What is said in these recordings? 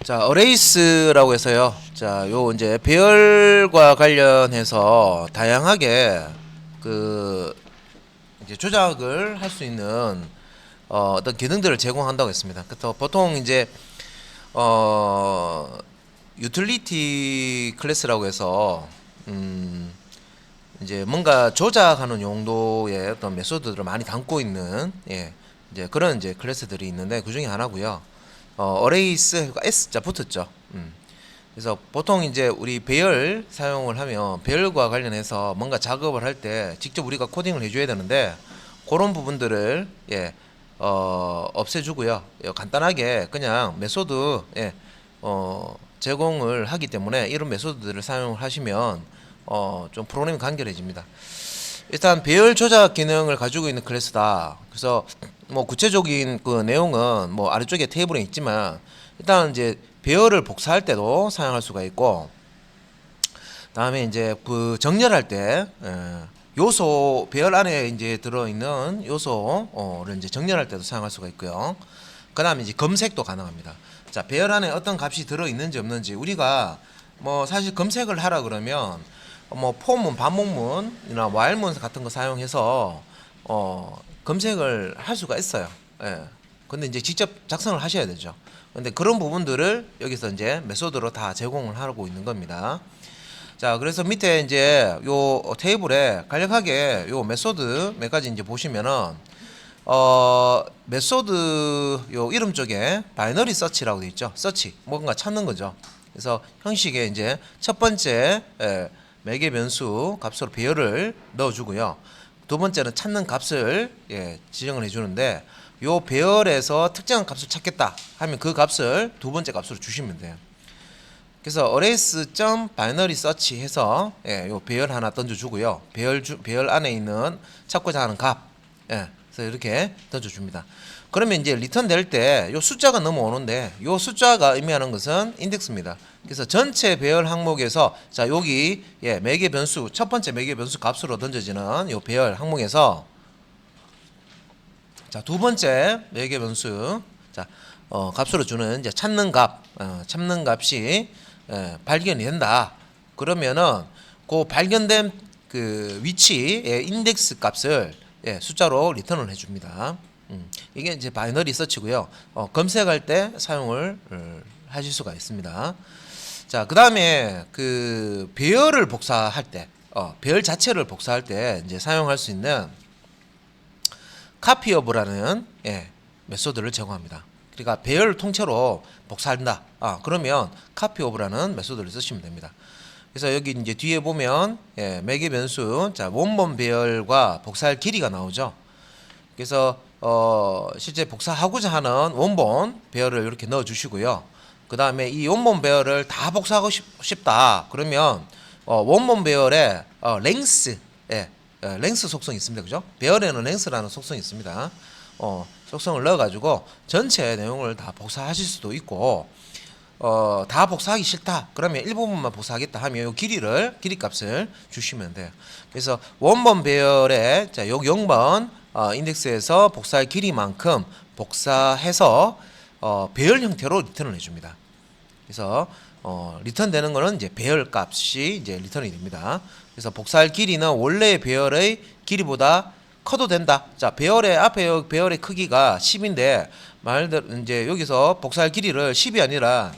자, 어레이스라고 해서요. 자, 요 이제 배열과 관련해서 다양하게 그 이제 조작을 할 수 있는 어떤 기능들을 제공한다고 했습니다. 그래서 보통 이제 어 유틸리티 클래스라고 해서 이제 뭔가 조작하는 용도의 어떤 메소드들을 많이 담고 있는 이제 그런 이제 클래스들이 있는데 그 중에 하나고요. 어레이스 S자 붙었죠. 그래서 보통 이제 우리 배열 사용을 하면 배열과 관련해서 뭔가 작업을 할 때 직접 우리가 코딩을 해줘야 되는데 그런 부분들을 없애주고요. 간단하게 그냥 메소드 제공을 하기 때문에 이런 메소드들을 사용을 하시면 좀 프로그램이 간결해집니다. 일단 배열 조작 기능을 가지고 있는 클래스다. 그래서 뭐 구체적인 그 내용은 뭐 아래쪽에 테이블에 있지만 일단 이제 배열을 복사할 때도 사용할 수가 있고, 다음에 이제 그 정렬할 때 요소 배열 안에 이제 들어있는 요소를 이제 정렬할 때도 사용할 수가 있고요. 그 다음에 이제 검색도 가능합니다. 자, 배열 안에 어떤 값이 들어있는지 없는지 우리가 뭐 사실 검색을 하라 그러면 뭐 포문, 반복문이나 와일문 같은 거 사용해서 검색을 할 수가 있어요. 예. 근데 이제 직접 작성을 하셔야 되죠. 근데 그런 부분들을 여기서 이제 메소드로 다 제공을 하고 있는 겁니다. 자, 그래서 밑에 이제 요 테이블에 간략하게 요 메소드 몇 가지 이제 보시면은 메소드 요 이름 쪽에 바이너리 서치라고 되어 있죠. 서치 뭔가 찾는 거죠. 그래서 형식에 이제 첫 번째 매개 변수 값으로 배열을 넣어주고요. 두 번째는 찾는 값을 지정을 해주는데 요 배열에서 특정한 값을 찾겠다 하면 그 값을 두 번째 값으로 주시면 돼요. 그래서 arrays.binary search 해서 요 배열 하나 던져주고요. 배열 안에 있는 찾고자 하는 값, 그래서 이렇게 던져줍니다. 그러면 이제 리턴 될 때 요 숫자가 넘어오는데 요 숫자가 의미하는 것은 인덱스입니다. 그래서 전체 배열 항목에서 자 여기 매개 변수 첫 번째 매개 변수 값으로 던져지는 요 배열 항목에서 자 두 번째 매개 변수 자 값으로 주는 이제 찾는 값이 발견이 된다. 그러면은 그 발견된 그 위치의 인덱스 값을 숫자로 리턴을 해줍니다. 이게 이제 바이너리 서치고요. 검색할 때 사용을 하실 수가 있습니다. 자, 그 다음에 그 배열을 복사할 때, 배열 자체를 복사할 때 이제 사용할 수 있는 copyof라는 메소드를 제공합니다. 그러니까 배열 통째로 복사한다. 그러면 copyof라는 메소드를 쓰시면 됩니다. 그래서 여기 이제 뒤에 보면 매개 변수 자 원본 배열과 복사할 길이가 나오죠. 그래서 실제 복사하고자 하는 원본 배열을 이렇게 넣어 주시고요. 그 다음에 이 원본 배열을 다 복사하고 싶다. 그러면 원본 배열의 랭스 랭스 속성이 있습니다. 그죠? 배열에는 랭스라는 속성이 있습니다. 속성을 넣어가지고 전체 내용을 다 복사하실 수도 있고, 다 복사하기 싫다. 그러면 일부분만 복사하겠다 하면 요 길이 값을 주시면 돼요. 그래서 원본 배열의 자, 요 0번 인덱스에서 복사할 길이만큼 복사해서 배열 형태로 리턴을 해줍니다. 그래서 리턴 되는 거는 이제 배열 값이 이제 리턴이 됩니다. 그래서 복사할 길이는 원래의 배열의 길이보다 커도 된다. 자, 배열의 앞에 배열의 크기가 10인데 말대로 이제 여기서 복사할 길이를 10이 아니라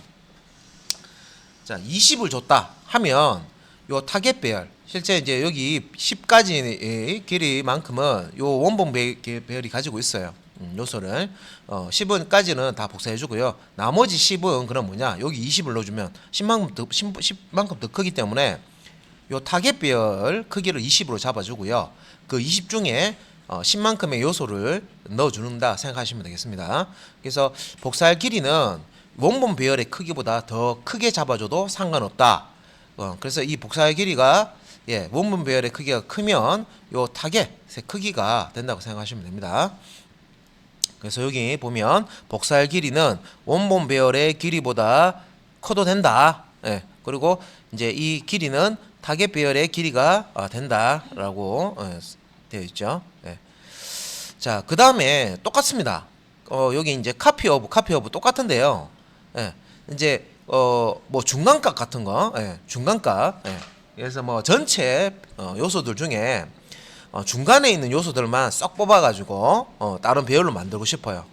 자, 20을 줬다 하면 요 타겟 배열 실제 이제 여기 10까지의 길이만큼은 요 원본 배열이 가지고 있어요. 요소를 10은까지는 다 복사해 주고요. 나머지 10은 그럼 뭐냐? 여기 20을 넣어 주면 10만큼 더 크기 때문에 요 타겟 배열 크기를 20으로 잡아 주고요. 그 20 중에 10만큼의 요소를 넣어 준다 생각하시면 되겠습니다. 그래서 복사할 길이는 원본 배열의 크기보다 더 크게 잡아줘도 상관없다. 그래서 이 복사할 길이가 원본 배열의 크기가 크면 요 타겟의 크기가 된다고 생각하시면 됩니다. 그래서 여기 보면 복사할 길이는 원본 배열의 길이보다 커도 된다. 그리고 이제 이 길이는 타겟 배열의 길이가 된다라고 되어 있죠. 자, 그 다음에 똑같습니다. 여기 이제 copy of 똑같은데요. 이제 뭐 중간값 같은 거, 예, 중간값. 예. 그래서 뭐 전체 요소들 중에 중간에 있는 요소들만 쏙 뽑아가지고 다른 배열로 만들고 싶어요.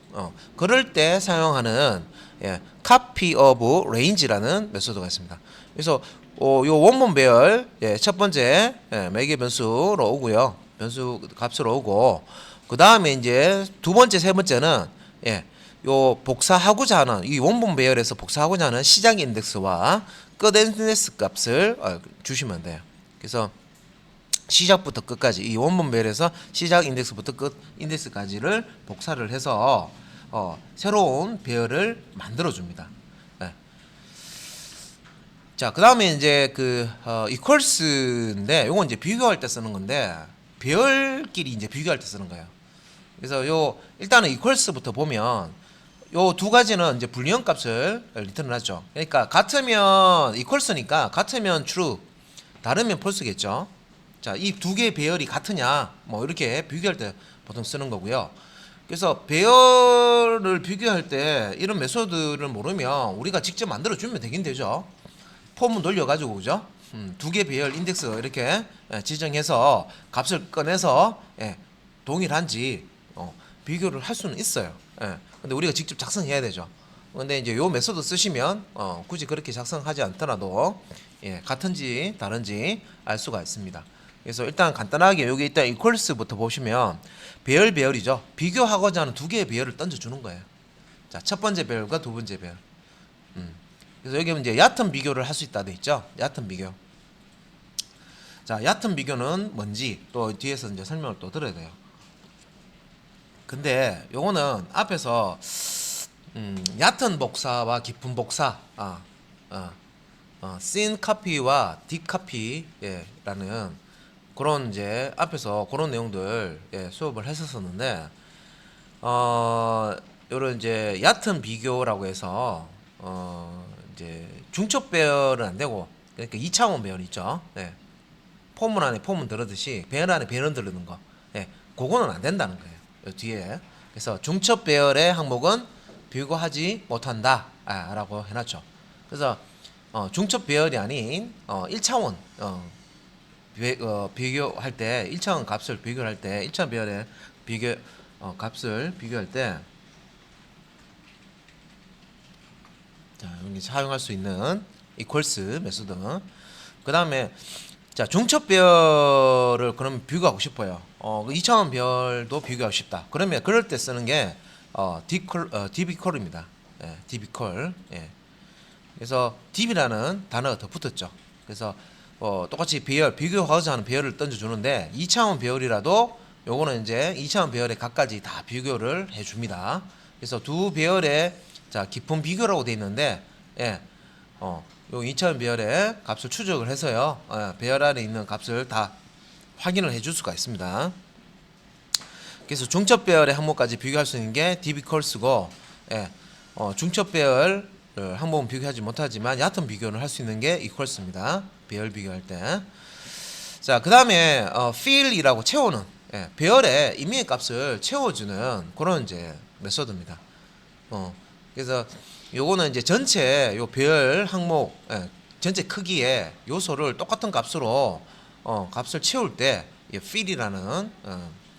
그럴 때 사용하는 예, copy of range라는 메소드가 있습니다. 그래서 요 원본 배열 예, 첫 번째 예, 매개 변수로 오고요. 변수 값으로 오고 그 다음에 이제 두 번째 세 번째는 예, 요 복사하고자 하는 이 원본 배열에서 복사하고자 하는 시작 인덱스와 끝 인덱스 값을 주시면 돼요. 그래서 시작부터 끝까지 이 원본 배열에서 시작 인덱스부터 끝 인덱스까지를 복사를 해서 새로운 배열을 만들어 줍니다. 네. 자, 그다음에 이제 그 equals인데 요건 이제 비교할 때 쓰는 건데 배열끼리 이제 비교할 때 쓰는 거예요. 그래서 요 일단은 equals부터 보면 요 두 가지는 이제 불리한 값을 리턴을 하죠. 그러니까 같으면 equals니까 같으면 true, 다르면 false겠죠. 자, 이 두 개의 배열이 같으냐 뭐 이렇게 비교할 때 보통 쓰는 거고요. 그래서 배열을 비교할 때 이런 메소드를 모르면 우리가 직접 만들어 주면 되긴 되죠. 폼을 돌려가지고 그죠? 두 개 배열 인덱스 이렇게 지정해서 값을 꺼내서 동일한지 비교를 할 수는 있어요. 근데 우리가 직접 작성해야 되죠. 근데 이제 요 메소드 쓰시면 굳이 그렇게 작성하지 않더라도 같은지 다른지 알 수가 있습니다. 그래서 일단 간단하게 여기 일단 equals부터 보시면 배열이죠. 비교하고자 하는 두 개의 배열을 던져주는 거예요. 자, 첫 번째 배열과 두 번째 배열. 그래서 여기 이제 얕은 비교를 할 수 있다 돼 있죠. 얕은 비교. 자, 얕은 비교는 뭔지 또 뒤에서 이제 설명을 또 들어야 돼요. 근데 요거는 앞에서 얕은 복사와 깊은 복사, thin copy와 deep copy라는 그런 이제 앞에서 그런 내용들 수업을 했었었는데 요런 이제 얕은 비교라고 해서 이제 중첩 배열은 안 되고 그러니까 2차원 배열 있죠. 포문 안에 포문 들어듯이 배열 안에 배열 들르는 거. 그거는 안 된다는 거예요. 뒤에. 그래서 중첩 배열의 항목은 비교하지 못한다. 라고 해놨죠. 그래서 중첩 배열이 아닌 1차원 비교할 때 1차원 값을 비교할 때 1차원 배열의 비교 값을 비교할 때 자, 여기 사용할 수 있는 equals 메소드. 그 다음에 자, 중첩 배열을 그럼 비교하고 싶어요. 2차원 배열도 비교하고 싶다. 그러면 그럴 때 쓰는 게 dbcall입니다. dbcall. 그래서 db라는 단어가 더 붙었죠. 그래서 똑같이 배열 비교하고자 하는 배열을 던져주는데 2차원 배열이라도 요거는 이제 2차원 배열에 각가지 다 비교를 해줍니다. 그래서 두 배열의 자 깊은 비교라고 되어 있는데 요 2차원 배열의 값을 추적을 해서요 배열 안에 있는 값을 다 확인을 해줄 수가 있습니다. 그래서 중첩 배열의 항목까지 비교할 수 있는 게 dbcalls고 중첩 배열 항목은 비교하지 못하지만 얕은 비교는 할 수 있는 게 equals입니다. 배열 비교할 때. 자, 그 다음에 fill이라고 채우는 배열의 임의의 값을 채워주는 그런 이제 메소드입니다. 그래서 요거는 이제 전체 요 배열 항목 전체 크기의 요소를 똑같은 값으로 값을 채울 때 fill이라는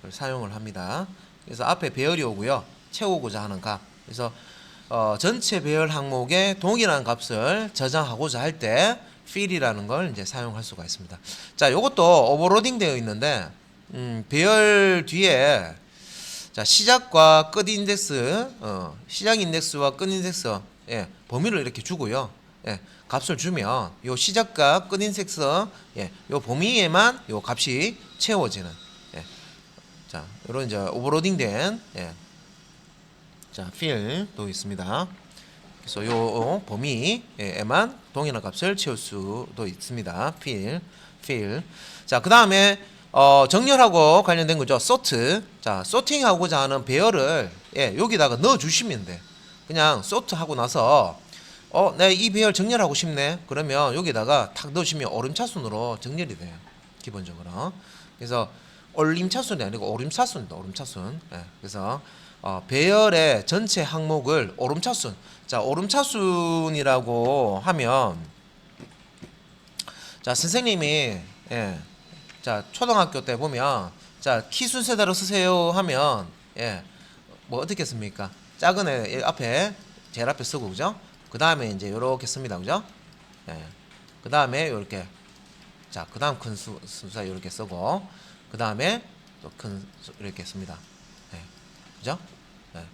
걸 사용을 합니다. 그래서 앞에 배열이 오고요. 채우고자 하는 값. 그래서 전체 배열 항목의 동일한 값을 저장하고자 할 때 fill이라는 걸 이제 사용할 수가 있습니다. 자, 요것도 오버로딩 되어 있는데 배열 뒤에 자, 시작과 끝 인덱스, 시작 인덱스와 끝 인덱스 범위를 이렇게 주고요. 값을 주면 요 시작과 끝 인덱스 요 범위에만 요 값이 채워지는 자, 요런 이제 오버로딩된 자, fill도 있습니다. 그래서 요 범위에만 동일한 값을 채울 수도 있습니다. fill. 자, 그 다음에 정렬하고 관련된 거죠. sort. 자, sorting하고자 하는 배열을 여기다가 넣어 주시면 돼. 그냥 sort 하고 나서 내가 이 배열 정렬하고 싶네. 그러면 여기다가 탁 넣으시면 오름차순으로 정렬이 돼요. 기본적으로. 그래서 올림차순이 아니고 오름차순입니다. 오름차순. 그래서 배열의 전체 항목을 오름차순. 자, 오름차순이라고 하면 자, 선생님이 예. 자, 초등학교 때 보면 자, 키 순서대로 쓰세요 하면 예. 뭐 어떻게 씁니까? 작은 애 앞에 제일 앞에 쓰고 그죠? 그다음에 이제 요렇게 씁니다. 그죠? 예. 그다음에 요렇게 자, 그다음 큰 순서 요렇게 쓰고 그다음에 또 큰 이렇게 씁니다. 예. 그죠? 예.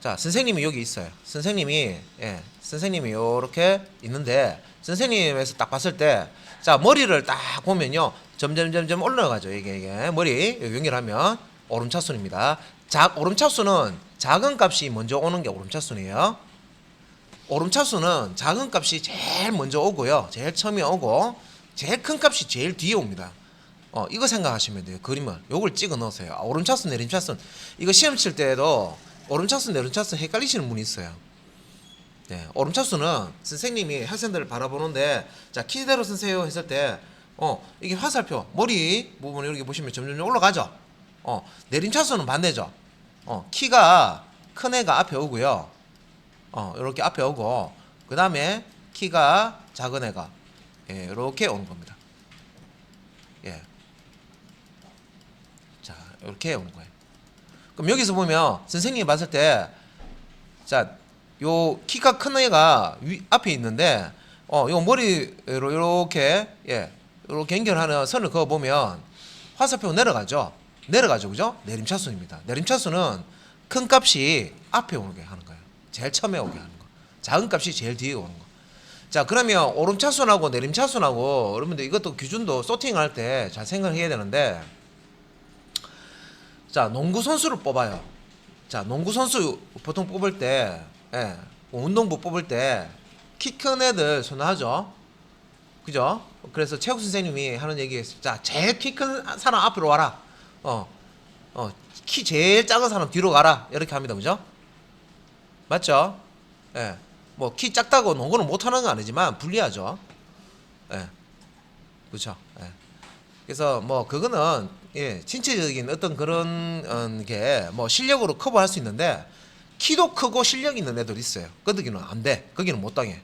자, 선생님이 여기 있어요. 선생님이 요렇게 있는데 선생님에서 딱 봤을 때 자, 머리를 딱 보면요. 점점 올라가죠. 이게 머리 연결하면 오름차순입니다. 오름차순은 작은 값이 먼저 오는 게 오름차순이에요. 오름차순은 작은 값이 제일 먼저 오고요. 제일 처음에 오고 제일 큰 값이 제일 뒤에 옵니다. 이거 생각하시면 돼요. 그림을 요걸 찍어 넣으세요. 오름차순 내림차순 이거 시험 칠 때에도 오름차순 내림차순 헷갈리시는 분이 있어요. 네, 오름차순은 선생님이 학생들을 바라보는데 자, 키대로 쓰세요 했을 때 이게 화살표 머리 부분 이렇게 보시면 점점 올라가죠. 내림차순은 반대죠. 키가 큰 애가 앞에 오고요. 이렇게 앞에 오고 그 다음에 키가 작은 애가 이렇게 오는 겁니다. 예. 자, 이렇게 오는 거예요. 그럼 여기서 보면 선생님이 봤을 때 자, 요 키가 큰 애가 앞에 있는데 요 머리로 이렇게 이렇게 연결하는 선을 그어 보면 화살표가 내려가죠. 그죠? 내림차순입니다. 내림차순은 큰 값이 앞에 오게 하는 거예요. 제일 처음에 오게 하는 거. 작은 값이 제일 뒤에 오는 거. 자, 그러면 오름차순하고 내림차순하고 여러분들 이것도 기준도 소팅할 때 잘 생각해야 되는데 자, 농구 선수를 뽑아요. 자, 농구 선수 보통 뽑을 때 운동부 뽑을 때 키 큰 애들 선호하죠. 그죠? 그래서 체육 선생님이 하는 얘기 자, 제일 키 큰 사람 앞으로 와라. 키 제일 작은 사람 뒤로 가라. 이렇게 합니다. 그죠? 맞죠? 예. 뭐 키 작다고 농구는 못 하는 건 아니지만 불리하죠. 예. 그렇죠. 예. 그래서 뭐 그거는 신체적인 어떤 그런 게 뭐 실력으로 커버할 수 있는데 키도 크고 실력 있는 애들 있어요. 거기는 안 돼. 거기는 못 당해.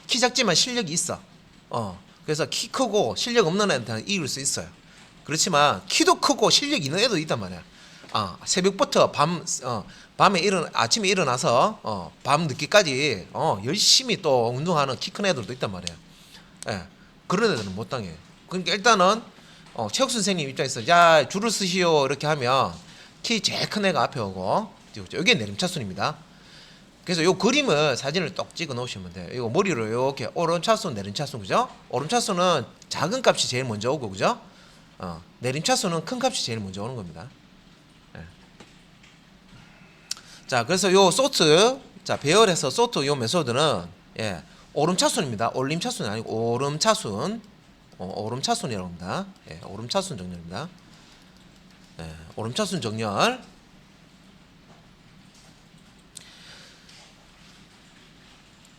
키 작지만 실력이 있어. 그래서 키 크고 실력 없는 애한테는 이길 수 있어요. 그렇지만 키도 크고 실력 있는 애도 있단 말이야. 새벽부터 밤에 아침에 일어나서 밤 늦게까지 열심히 또 운동하는 키 큰 애들도 있단 말이야. 예. 그런 애들은 못 당해. 그러니까 일단은 체육 선생님 입장에서 야, 줄을 쓰시오 이렇게 하면 키 제일 큰 애가 앞에 오고 여기에 내림차순입니다. 그래서 요 그림을 사진을 똑 찍어 놓으시면 돼요. 이거 머리를 이렇게 오름차순 내림차순 그죠? 오름차순은 작은 값이 제일 먼저 오고 그죠? 내림차순은 큰 값이 제일 먼저 오는 겁니다. 네. 자, 그래서 요 소트 자, 배열해서 소트 요 메소드는 오름차순입니다. 올림차순이 아니고 오름차순 오름차순이라고 합니다. 오름차순 정렬입니다. 오름차순 정렬.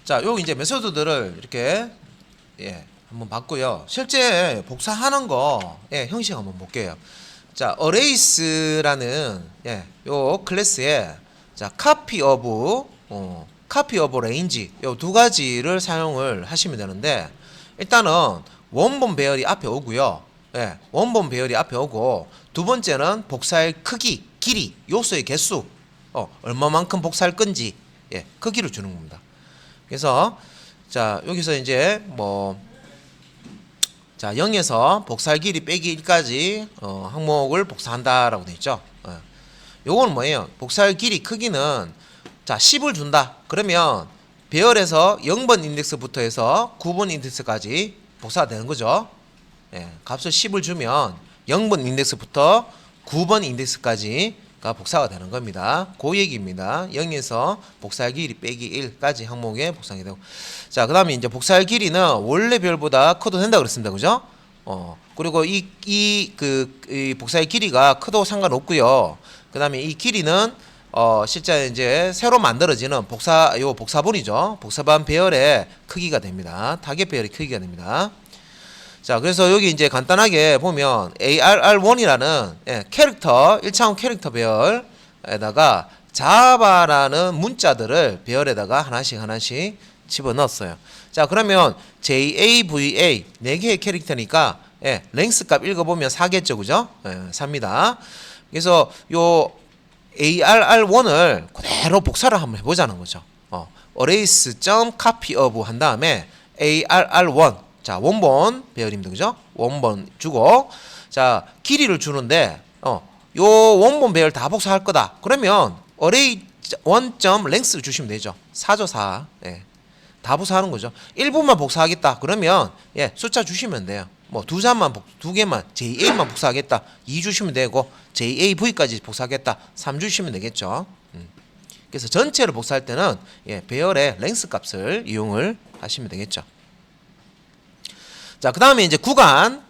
자, 요 이제 메소드들을 이렇게 한번 봤고요. 실제 복사하는 거 형식 한번 볼게요. 자, 어레이스라는 요 클래스에 자, copy of range 요 두 가지를 사용을 하시면 되는데 일단은 원본 배열이 앞에 오고요. 원본 배열이 앞에 오고 두 번째는 복사할 크기, 길이, 요소의 개수 얼마만큼 복사할 건지 크기를 주는 겁니다. 그래서 자, 여기서 이제 뭐 자, 0에서 복사할 길이 빼기 1까지 항목을 복사한다라고 되어 있죠. 요거는 뭐예요? 복사할 길이 크기는 자, 10을 준다. 그러면 배열에서 0번 인덱스부터 해서 9번 인덱스까지 복사가 되는 거죠. 값을 10을 주면 0번 인덱스부터 9번 인덱스까지가 복사가 되는 겁니다. 그 얘기입니다. 0에서 복사할 길이 빼기 1까지 항목에 복사하게 되고. 자, 그 다음에 이제 복사할 길이는 원래 별보다 커도 된다 그랬습니다. 그죠? 그리고 이 복사할 길이가 커도 상관없고요. 그 다음에 이 길이는 실제 이제 새로 만들어지는 복사본이죠. 복사본 배열의 크기가 됩니다. 타겟 배열의 크기가 됩니다. 자, 그래서 여기 이제 간단하게 보면 ARR1이라는 캐릭터 1차원 캐릭터 배열에다가 자바라는 문자들을 배열에다가 하나씩 집어넣었어요. 자, 그러면 JAVA 4개의 캐릭터니까 예, 랭스 값 읽어보면 4겠죠, 그죠? 예, 4입니다. 그래서 요 ARR1을 그대로 복사를 한번 해보자는 거죠. erase.copyOf 한 다음에 ARR1 자, 원본 배열입니다, 그죠? 원본 주고 자, 길이를 주는데 요 원본 배열 다 복사할 거다. 그러면 array1.length를 주시면 되죠. 4죠, 4. 예. 다 복사하는 거죠. 1분만 복사하겠다. 그러면 예, 숫자 주시면 돼요. 뭐 두 개만 JA만 복사하겠다. 2 주시면 되고 JAV까지 복사하겠다. 3 주시면 되겠죠. 그래서 전체를 복사할 때는 예, 배열의 랭스 값을 이용을 하시면 되겠죠. 자, 그 다음에 이제 구간,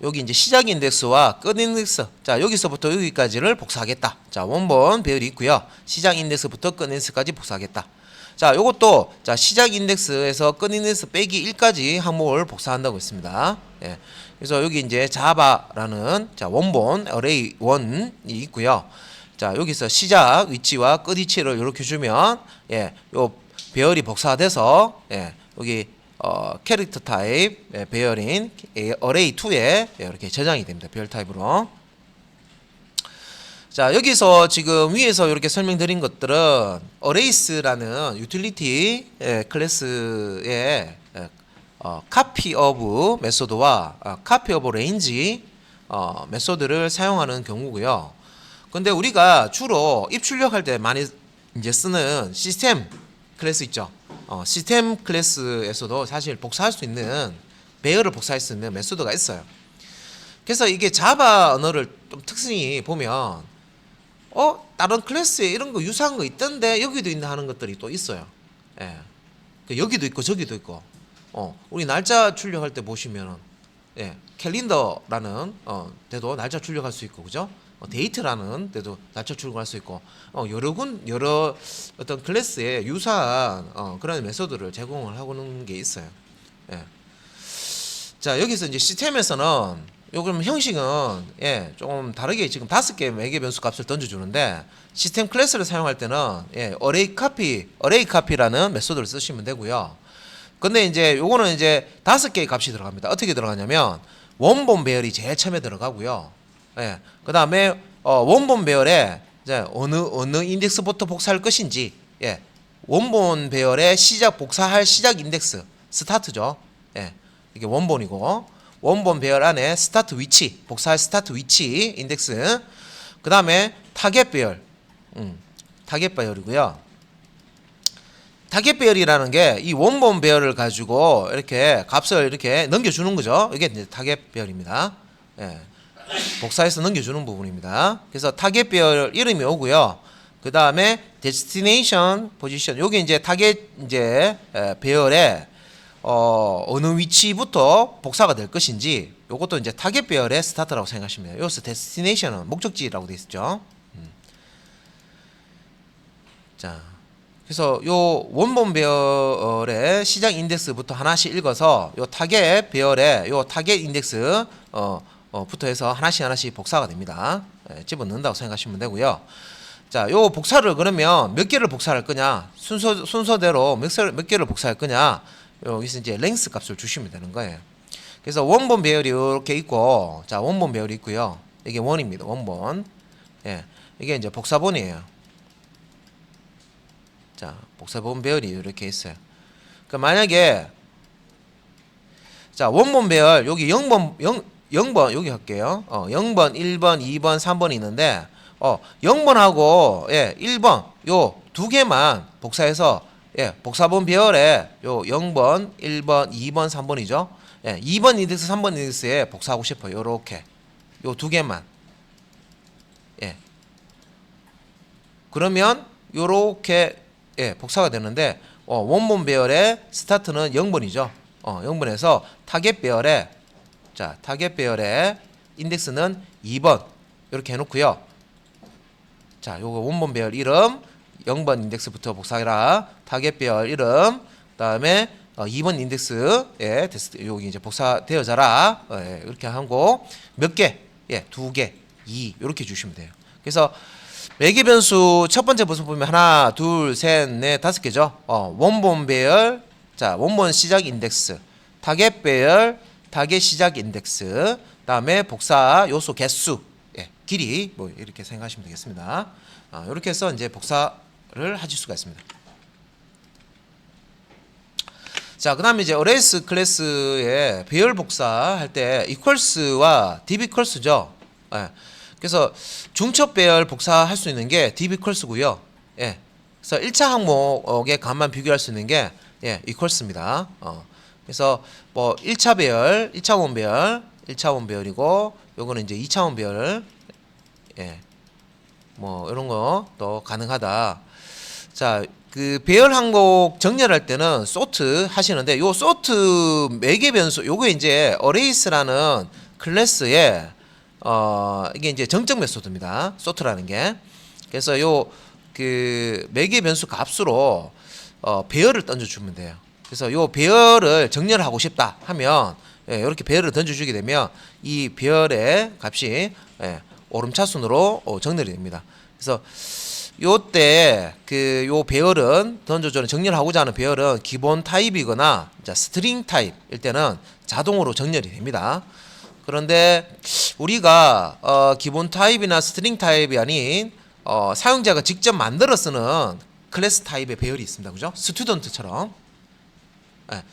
여기 이제 시작 인덱스와 끝 인덱스. 자, 여기서부터 여기까지를 복사하겠다. 자, 원본 배열이 있고요. 시작 인덱스부터 끝 인덱스까지 복사하겠다. 자, 요것도 자, 시작 인덱스에서 끝 인덱스 빼기 1까지 항목을 복사한다고 했습니다. 예. 그래서 여기 이제 자바라는 자, 원본 array 1이 있고요. 자, 여기서 시작 위치와 끝 위치를 이렇게 주면 예, 요 배열이 복사돼서 예, 여기 캐릭터 타입 예, 배열인 array 2에 이렇게 저장이 됩니다. 배열 타입으로. 자, 여기서 지금 위에서 이렇게 설명드린 것들은 arrays라는 유틸리티 클래스의 copy of 메소드와 copy of range 메소드를 사용하는 경우고요. 근데 우리가 주로 입출력할 때 많이 이제 쓰는 시스템 클래스 있죠. 시스템 클래스에서도 사실 복사할 수 있는 배열을 복사할 수 있는 메소드가 있어요. 그래서 이게 자바 언어를 좀 특징이 보면 다른 클래스에 이런 거 유사한 거 있던데 여기도 있나 하는 것들이 또 있어요. 예. 여기도 있고 저기도 있고. 우리 날짜 출력할 때 보시면은 예, 캘린더라는 데도 날짜 출력할 수 있고, 그죠? 데이트라는 데도 날짜 출력할 수 있고, 여러 어떤 클래스에 유사한 그런 메소드를 제공을 하고는 게 있어요. 예. 자, 여기서 이제 시스템에서는 요금 형식은 예, 조금 다르게 지금 5개 매개 변수 값을 던져주는데 시스템 클래스를 사용할 때는 예, array copy라는 메소드를 쓰시면 되고요. 근데 이제 요거는 이제 5개의 값이 들어갑니다. 어떻게 들어가냐면 원본 배열이 제일 처음에 들어가고요. 예, 그 다음에 원본 배열에 이제 어느 인덱스부터 복사할 것인지 예, 원본 배열의 복사할 시작 인덱스 스타트죠. 예, 이게 원본이고 원본 배열 안에 스타트 위치 복사할 스타트 위치 인덱스 그 다음에 타겟 배열 타겟 배열이고요. 타겟 배열이라는 게 이 원본 배열을 가지고 이렇게 값을 이렇게 넘겨주는 거죠. 이게 이제 타겟 배열입니다. 예. 복사해서 넘겨주는 부분입니다. 그래서 타겟 배열 이름이 오고요. 그 다음에 destination position 여기 이제 타겟 이제 배열에 어느 위치부터 복사가 될 것인지 요것도 이제 타겟 배열의 스타트라고 생각하시면 돼요. 여기서 destination은 목적지라고 되어 있죠. 자. 그래서 요 원본 배열의 시작 인덱스부터 하나씩 읽어서 요 타겟 배열의 요 타겟 인덱스 부터 해서 하나씩 복사가 됩니다. 예, 집어넣는다고 생각하시면 되고요. 자, 요 복사를 그러면 몇 개를 복사할 거냐? 순서대로 몇 개를 복사할 거냐? 여기서 이제 랭스 값을 주시면 되는 거예요. 그래서 원본 배열이 이렇게 있고, 자, 원본 배열이 있고요. 이게 원입니다. 원본. 예, 이게 이제 복사본이에요. 자, 복사본 배열이 이렇게 있어요. 그러니까 만약에 자, 원본 배열 여기 0번 여기 할게요. 0번, 1번, 2번, 3번이 있는데 0번하고 예, 1번 요 두 개만 복사해서 예, 복사본 배열에 요 0번, 1번, 2번, 3번이죠. 예, 2번 인덱스, 3번 인덱스에 복사하고 싶어요. 요렇게. 요 두 개만. 예. 그러면 요렇게 예, 복사가 되는데 원본 배열의 스타트는 0번이죠. 0번에서 타겟 배열의 자, 타겟 배열의 인덱스는 2번 이렇게 해놓고요. 자, 요거 원본 배열 이름 0번 인덱스부터 복사해라. 타겟 배열 이름 그다음에 2번 인덱스에 여기 이제 복사되어져라. 이렇게 하고 몇 개? 예, 2개, 2 이렇게 주시면 돼요. 그래서 매개 변수 첫 번째 모습 보면 하나, 둘, 셋, 넷, 다섯 개죠. 원본 배열, 자 원본 시작 인덱스, 타겟 배열, 타겟 시작 인덱스, 다음에 복사 요소 개수, 예, 길이 뭐 이렇게 생각하시면 되겠습니다. 이렇게 해서 이제 복사를 하실 수가 있습니다. 자, 그다음에 이제 어레이스 클래스의 배열 복사할 때 equals와 div equals죠. 예. 그래서 중첩 배열 복사할 수 있는 게 div equals고요. 예. 그래서 1차 항목의 값만 비교할 수 있는 게 equals입니다. 그래서 뭐 1차 배열, 1차원 배열, 1차원 배열이고 요거는 이제 2차원 배열. 예. 뭐 이런 거 또 가능하다. 자, 그 배열 항목 정렬할 때는 sort 하시는데 요 sort 매개 변수 요거 이제 arrays라는 클래스의 이게 이제 정적 메소드입니다. sort라는 게. 그래서 요 그 매개 변수 값으로 배열을 던져 주면 돼요. 그래서 요 배열을 정렬하고 싶다 하면 이렇게 배열을 던져 주게 되면 이 배열의 값이 오름차순으로 정렬이 됩니다. 그래서 요때 그 요 배열은 던져주는 정렬하고자 하는 배열은 기본 타입이거나 스트링 타입일 때는 자동으로 정렬이 됩니다. 그런데 우리가 기본 타입이나 스트링 타입이 아닌 사용자가 직접 만들어 쓰는 클래스 타입의 배열이 있습니다. 그죠? 스튜던트처럼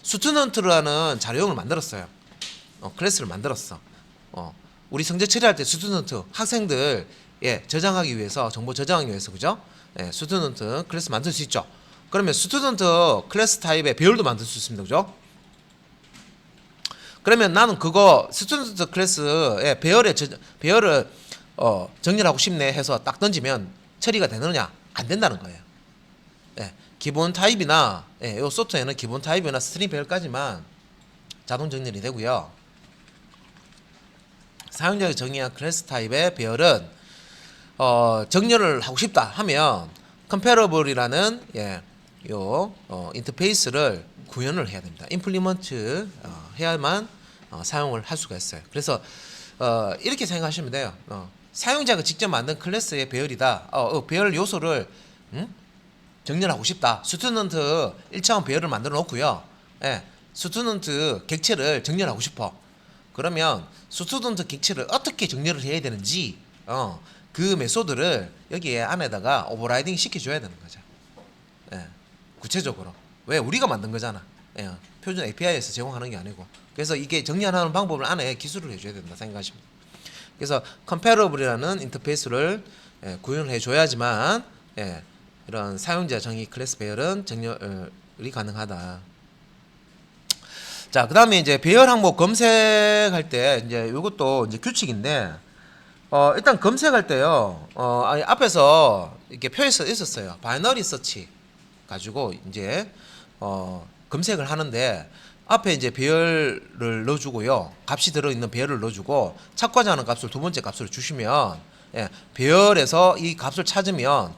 스튜던트라는 자료형을 만들었어요. 클래스를 만들었어. 우리 성적 처리할 때 스튜던트 학생들 저장하기 위해서 정보 저장하기 위해서 그죠? 스튜던트 클래스 만들 수 있죠. 그러면 스튜던트 클래스 타입의 배열도 만들 수 있습니다. 그죠? 그러면 나는 그거 스튜던트 클래스의 배열을 정렬하고 싶네 해서 딱 던지면 처리가 되느냐? 안 된다는 거예요. 기본 타입이나 요 소프트에는 기본 타입이나 스트링 배열까지만 자동 정렬이 되고요. 사용자가 정의한 클래스 타입의 배열은 정렬을 하고 싶다 하면 comparable이라는 요 인터페이스를 구현을 해야 됩니다. 임플리먼트 해야만 사용을 할 수가 있어요. 그래서 이렇게 생각하시면 돼요. 사용자가 직접 만든 클래스의 배열이다. 배열 요소를 정렬하고 싶다. 스튜던트 1차원 배열을 만들어 놓고요. 스튜던트 객체를 정렬하고 싶어. 그러면 스튜던트 객체를 어떻게 정렬을 해야 되는지 그 메소드를 여기에 안에다가 오버라이딩 시켜줘야 되는 거죠. 구체적으로. 왜? 우리가 만든 거잖아. 표준 API에서 제공하는 게 아니고. 그래서 이게 정렬하는 방법을 안에 기술을 해줘야 된다 생각하시면 돼요. 그래서 comparable이라는 인터페이스를 구현을 해줘야지만 이런 사용자 정의 클래스 배열은 정렬이 가능하다. 자, 그 다음에 이제 배열 항목 검색할 때 이제 이것도 이제 규칙인데 일단 검색할 때요. 아니 앞에서 이렇게 표에서 있었어요. 바이너리 서치 가지고 이제 검색을 하는데 앞에 이제 배열을 넣어주고요. 값이 들어있는 배열을 넣어주고 찾고자 하는 값을 두 번째 값으로 주시면 배열에서 이 값을 찾으면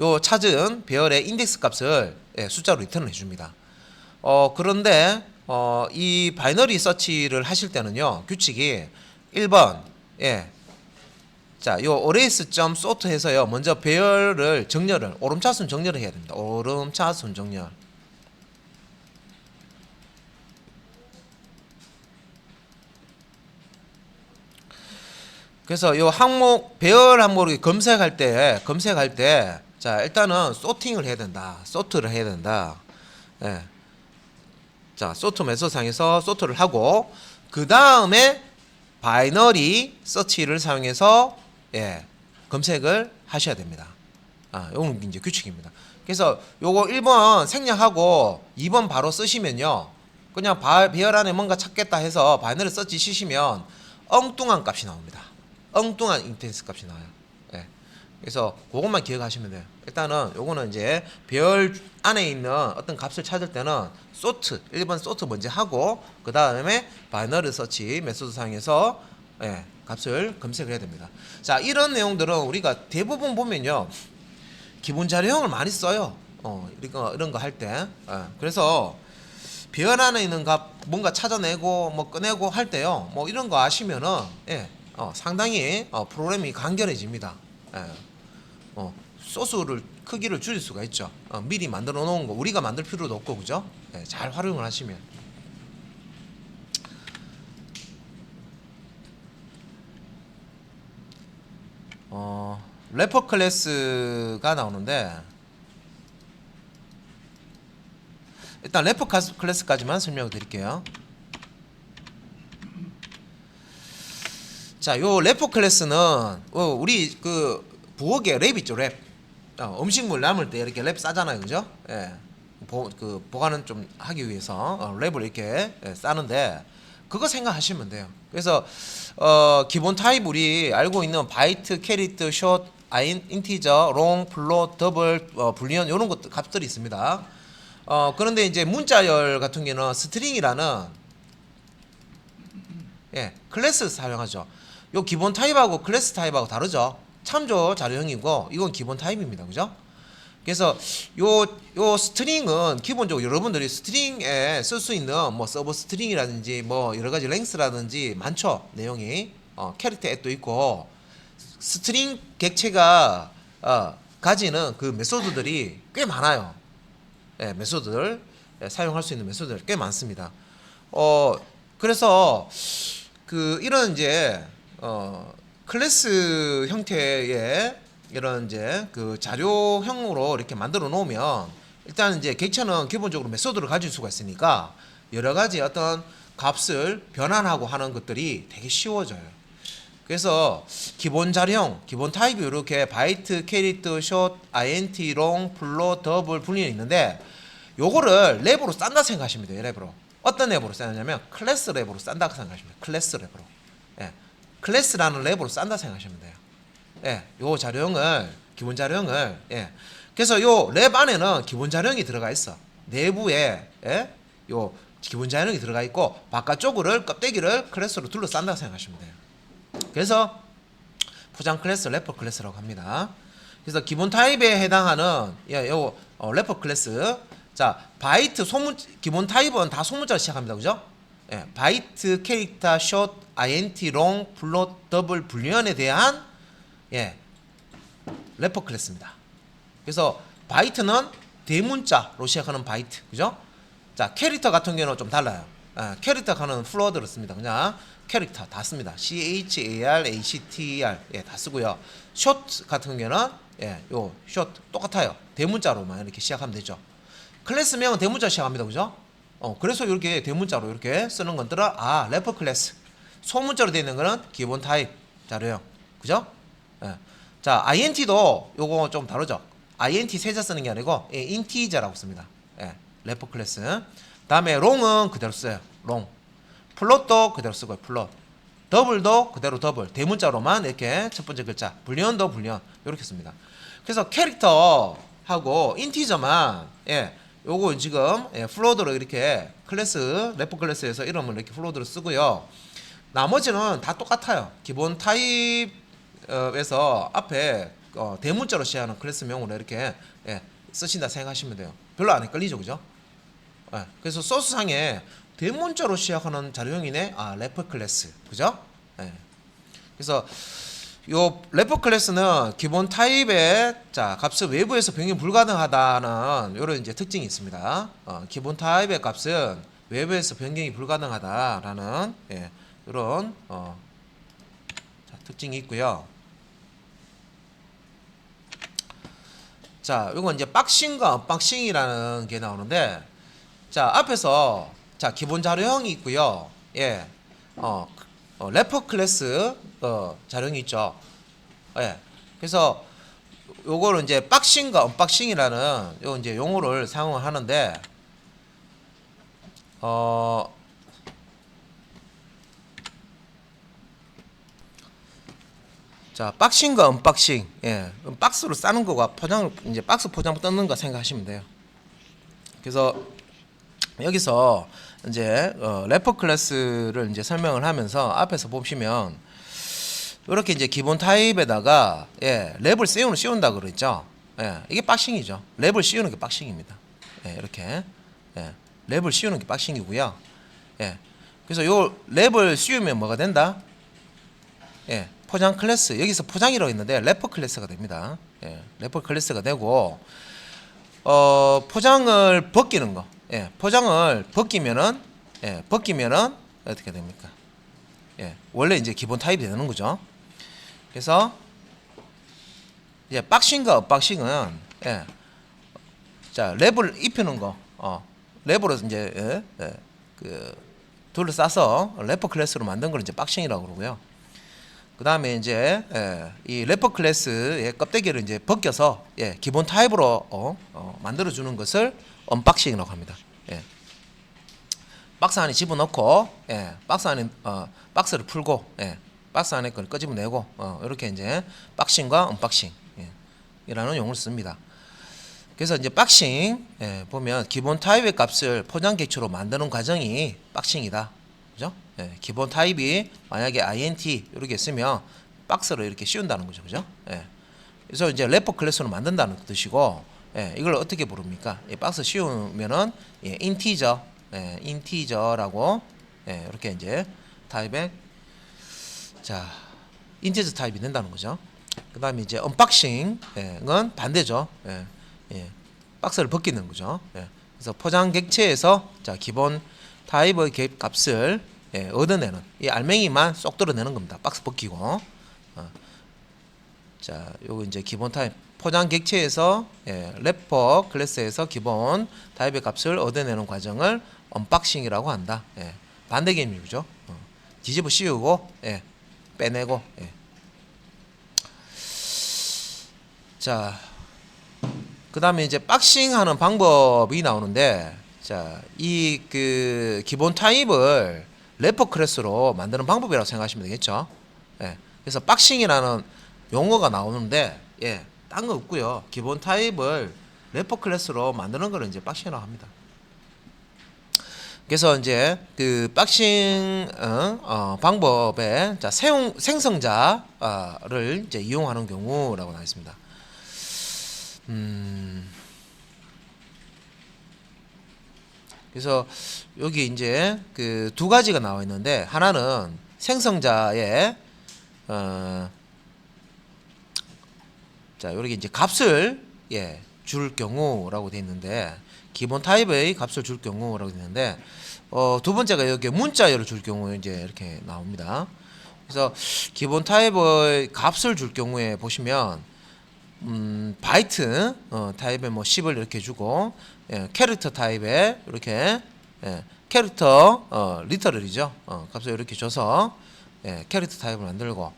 요 찾은 배열의 인덱스 값을 숫자로 리턴을 해줍니다. 그런데 이 바이너리 서치를 하실 때는요. 규칙이 1번 자, 요 arrays.sort 해서요. 먼저 배열을 정렬을 오름차순 정렬을 해야 됩니다. 오름차순 정렬. 그래서 요 항목 배열 항목을 검색할 때 자, 일단은 sorting을 해야 된다. sort를 해야 된다. 자, sort 메소드상에서 sort를 하고 그 다음에 바이너리 서치를 사용해서 검색을 하셔야 됩니다. 요건 이제 규칙입니다. 그래서 요거 1번 생략하고 2번 바로 쓰시면요. 그냥 배열 안에 뭔가 찾겠다 해서 바이너리 서치 치시면 엉뚱한 값이 나옵니다. 엉뚱한 인텍스 값이 나와요. 그래서 그것만 기억하시면 돼요. 일단은 요거는 이제 배열 안에 있는 어떤 값을 찾을 때는 sort 1번 sort 먼저 하고 그 다음에 바이너리 서치 메소드 사용해서 값을 검색을 해야 됩니다. 자, 이런 내용들은 우리가 대부분 보면요 기본 자료형을 많이 써요. 이런 거 할 때. 그래서 배열 안에 있는 값 뭔가 찾아내고 뭐 꺼내고 할 때요 뭐 이런 거 아시면은 상당히 프로그램이 간결해집니다. 소스를 크기를 줄일 수가 있죠. 미리 만들어 놓은 거 우리가 만들 필요도 없고 그죠? 예, 잘 활용을 하시면. 래퍼 클래스가 나오는데 일단 래퍼 클래스까지만 설명을 드릴게요. 자, 요 래퍼 클래스는 우리 그 부엌에 랩 있죠, 랩. 음식물 남을 때 이렇게 랩 싸잖아요, 그죠? 예. 보관은 좀 하기 위해서 랩을 이렇게 싸는데 그거 생각하시면 돼요. 그래서 기본 타입 우리 알고 있는 바이트, 캐리트, 숏, 인티저, 롱, 플롯, 더블, 불리언 이런 것 값들이 있습니다. 그런데 이제 문자열 같은 경우는 스트링이라는 클래스 사용하죠. 요 기본 타입하고 클래스 타입하고 다르죠. 참조 자료형이고 이건 기본 타입입니다. 그죠? 그래서 요 스트링은 기본적으로 여러분들이 스트링에 쓸 수 있는 뭐 서브 스트링이라든지 뭐 여러 가지 랭스라든지 많죠. 내용이 캐릭터 앱도 있고 스트링 객체가 가지는 그 메소드들이 꽤 많아요. 메소드들 사용할 수 있는 메소드들 꽤 많습니다. 그래서 그 이런 이제 클래스 형태의 이런 이제 그 자료형으로 이렇게 만들어 놓으면 일단 이제 객체는 기본적으로 메소드를 가질 수가 있으니까 여러 가지 어떤 값을 변환하고 하는 것들이 되게 쉬워져요. 그래서 기본 자료형, 기본 타입이 이렇게 바이트, 캐리트, 숏, INT, 롱, 플롯, 더블, 불리언이 있는데 요거를 랩으로 싼다 생각하시면 돼요. 랩으로. 어떤 랩으로 싸냐면 클래스 랩으로 싼다고 생각하시면 돼요. 클래스 랩으로. 클래스라는 랩으로 싼다 생각하시면 돼요. 요 자료형을 기본 자료형을 그래서 요 랩 안에는 기본 자료형이 들어가 있어. 내부에 요 기본 자료형이 들어가 있고 바깥쪽을 껍데기를 클래스로 둘러싼다고 생각하시면 돼요. 그래서 포장 클래스, 래퍼 클래스라고 합니다. 그래서 기본 타입에 해당하는 요 래퍼 클래스. 자, 바이트 기본 타입은 다 소문자로 시작합니다. 그죠? 바이트, 캐릭터, 숏, INT, 롱, 플롯, 더블, 불리언에 대한 래퍼 클래스입니다. 그래서 바이트는 대문자로 시작하는 바이트. 그죠? 자, 캐릭터 같은 경우는 좀 달라요. 캐릭터 하는 플로어들을 씁니다. 그냥 캐릭터 다 씁니다. CHAR, 다 쓰고요. 숏 같은 경우는 요 숏 똑같아요. 대문자로만 이렇게 시작하면 되죠. 클래스명은 대문자 시작합니다. 그죠? 그래서 이렇게 대문자로 이렇게 쓰는 것들은 래퍼 클래스. 소문자로 되어 있는 거는 기본 타입 자료형. 그죠? 자, INT도 요거 좀 다르죠. INT 세자 쓰는 게 아니고 인티저라고 씁니다. 래퍼 클래스. 다음에 롱은 그대로 써요. 롱. 플롯도 그대로 쓰고요. 플롯. 더블도 그대로 더블. 대문자로만 이렇게 첫 번째 글자. 불리언도 불리언. 이렇게 씁니다. 그래서 캐릭터하고 인티저만 요거 지금 플로드로 이렇게 클래스 래퍼 클래스에서 이름을 이렇게 플로드로 쓰고요. 나머지는 다 똑같아요. 기본 타입에서 앞에 대문자로 시작하는 클래스명으로 이렇게 쓰신다 생각하시면 돼요. 별로 안 헷갈리죠, 그죠? 그래서 소스상에 대문자로 시작하는 자료형이네. 래퍼 클래스, 그죠? 그래서 요 래퍼 클래스는 기본 타입의 값을 외부에서 변경 불가능하다는 이런 이제 특징이 있습니다. 기본 타입의 값은 외부에서 변경이 불가능하다라는 이런 특징이 있고요. 자, 이건 이제 박싱과 언박싱이라는 게 나오는데, 자, 앞에서 기본 자료형이 있고요. 래퍼 클래스 자료형이 있죠. 그래서 요거를 이제 박싱과 언박싱이라는 요 이제 용어를 사용을 하는데, 자, 박싱과 언박싱, 박스로 싸는 거가 포장을 이제 박스 포장 뜯는 거 생각하시면 돼요. 그래서 여기서 이제 래퍼 클래스를 이제 설명을 하면서 앞에서 보시면 이렇게 이제 기본 타입에다가 랩을 씌운다 그랬죠. 이게 박싱이죠. 랩을 씌우는 게 박싱입니다. 이렇게 랩을 씌우는 게 박싱이고요. 그래서 요 랩을 씌우면 뭐가 된다? 포장 클래스, 여기서 포장이라고 했는데 래퍼 클래스가 됩니다. 예, 래퍼 클래스가 되고 포장을 벗기는 거. 예, 포장을 벗기면은 어떻게 됩니까? 예, 원래 이제 기본 타입이 되는 거죠. 그래서 이제 박싱과 언박싱은 자 랩을 입히는 거, 랩으로 이제 그 둘러싸서 래퍼 클래스로 만든 걸 이제 박싱이라고 그러고요. 그 다음에 이제 이 래퍼 클래스의 껍데기를 이제 벗겨서 기본 타입으로 만들어주는 것을 언박싱이라고 합니다. 박스 안에 집어넣고 박스 안에 박스를 풀고 박스 안에 걸 끄집어내고 이렇게 이제 박싱과 언박싱 이라는 용어를 씁니다. 그래서 이제 박싱 보면 기본 타입의 값을 포장 객체로 만드는 과정이 박싱이다. 그죠? 기본 타입이 만약에 int 이렇게 쓰면 박스로 이렇게 씌운다는 거죠. 그죠? 그래서 이제 래퍼 클래스로 만든다는 뜻이고 이걸 어떻게 부릅니까? 이 박스 씌우면은 인티저라고 이렇게 이제 타입의 자 인티저 타입이 된다는 거죠. 그 다음에 이제 언박싱은 반대죠. 박스를 벗기는 거죠. 그래서 포장 객체에서 자 기본 타입의 값을 얻어내는 이 알맹이만 쏙 들어내는 겁니다. 박스 벗기고 자 요거 이제 기본 타입 포장 객체에서 래퍼 클래스에서 기본 타입의 값을 얻어내는 과정을 언박싱이라고 한다. 반대 개념이죠. 뒤집어 씌우고 빼내고 자, 그 다음에 이제 박싱하는 방법이 나오는데, 자, 이 그 기본 타입을 래퍼 클래스로 만드는 방법이라고 생각하시면 되겠죠. 그래서 박싱이라는 용어가 나오는데, 딴 거 없고요. 기본 타입을 래퍼 클래스로 만드는 거를 이제 박싱이라고 합니다. 그래서 이제 그 박싱 방법에 자 생성자를 이제 이용하는 경우라고 나와 있습니다. 그래서 여기 이제 그 두 가지가 나와 있는데 하나는 생성자의 자 이렇게 이제 값을 줄 경우라고 되어 있는데 기본 타입의 값을 줄 경우라고 되어 있는데 두 번째가 여기 문자열을 줄 경우에 이제 이렇게 나옵니다. 그래서 기본 타입의 값을 줄 경우에 보시면 바이트 타입에 뭐 10을 이렇게 주고 캐릭터 타입에 이렇게 캐릭터 리터럴이죠. 값을 이렇게 줘서 캐릭터 타입을 만들고